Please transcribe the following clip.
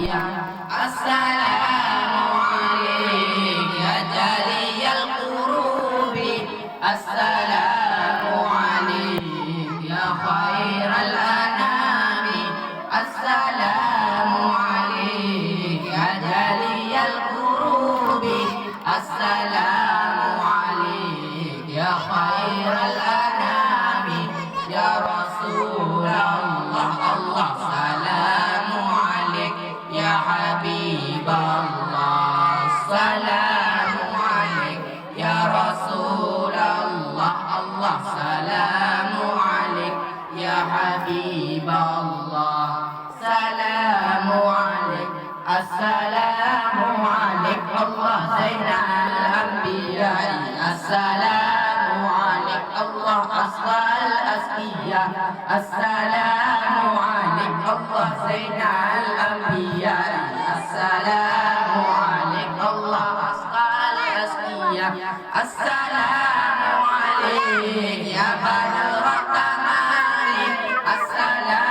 الأسقية السلام عليك يا جلي القروب السلام عليك يا خير الأنام السلام عليك يا جلي القروب السلام عليك يا خير الأنام يا رسول الله الله سلام عليك يا حبيب الله سلام عليك يا رسول الله الله سلام عليك يا حبيب الله سلام عليك السلام عليك الله زين الأنبياء السلام عليك الله أصفى الأسقياء السلام عليك الله زين الأنبياء السلام عليك الله أصفى الأسقياء السلام عليك يا بدر التمام السلام